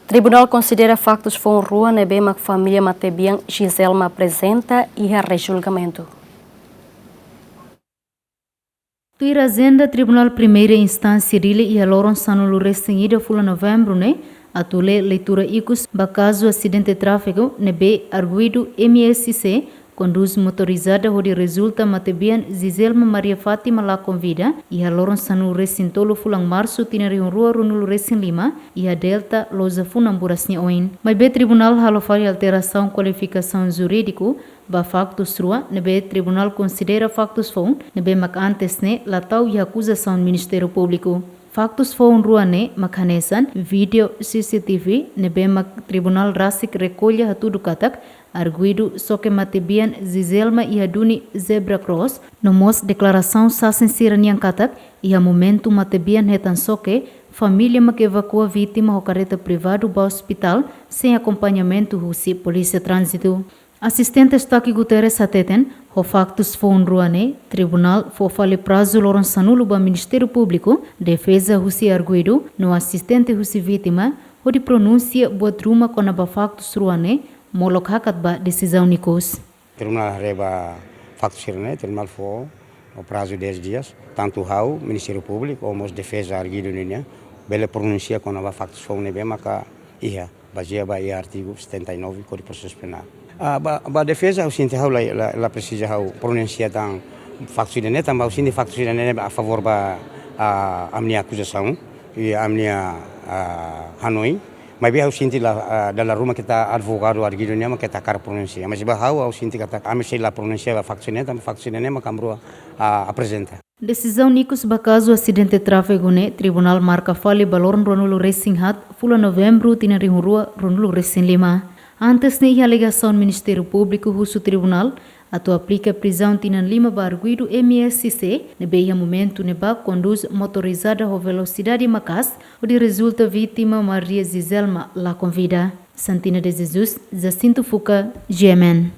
Tribunal considera faktus foun rua nebe mak Familia Matebian Zizelma aprezenta e rejulgamentu. Tuir agenda Tribunal Primeira Instância dele e a loron sanulu resenhida fula novembro atule leitura icus bacaso acidente de tráfego nebe arguido MSC conduz motorizada onde resulta Matebian Zizelma Maria Fátima lá convida e a loron sanu recintolo fulang março tinari rua runulu recin lima e a delta loza funamburasnya oin. Mas be tribunal halofari alteração qualificação jurídico ba factus rua nebe tribunal considera factus foun nebe mak antes latau e acusação Ministério Público. Faktus foun rua makhanesan video CCTV nebe mak tribunal rasik recolha hatudu katak arguido soque Matebian Zizelma e aduni zebra cross no mos declaração sa sincera niang katak e a momento Matebian hetan soque família que evacua vítima ao carreta privado para hospital sem acompanhamento rusi polícia trânsito. Assistente Staki Guterres ateten o factus foun ruane tribunal fofale prazo loron sanulo ba Ministério Público defesa rusi arguido no assistente rusi vítima o de pronúncia botruma com a factus ruane molok hakat ba decisão nikos. Tribunal reba factus ruane tribunal fo o prazo de 10 dias tanto hau Ministério Público como defesa arguido ninya bele pronúncia com a factus foun bem maka ia baseia ba artigo 79 Código de Processo Penal. A defesa o sinte hau la precisa hau pronuncia tang factus de neta mas o sinte factus de neta a favor ba a minha acusação e a minha Hanoi mas bem o sinte la dalla Roma kita advogado arguido nema kita cara pronuncia mas ba hau o sinte kata a mexer la pronuncia a factus de nema cambro aprezenta. Decisão Nicos Bacaso acidente de tráfego tribunal marca fale balorn Ronulu Racing Hat fula novembro tinari rua Ronulu Racing Lima. Antes de alegação Ministério Público russo tribunal atu aplica prisão tinan lima barguido MSC nebe momento neba conduz motorizada a velocidade macas onde resulta vítima Maria Zizelma lá convida. Santina de Jesus, Jacinto Fuca, GMN.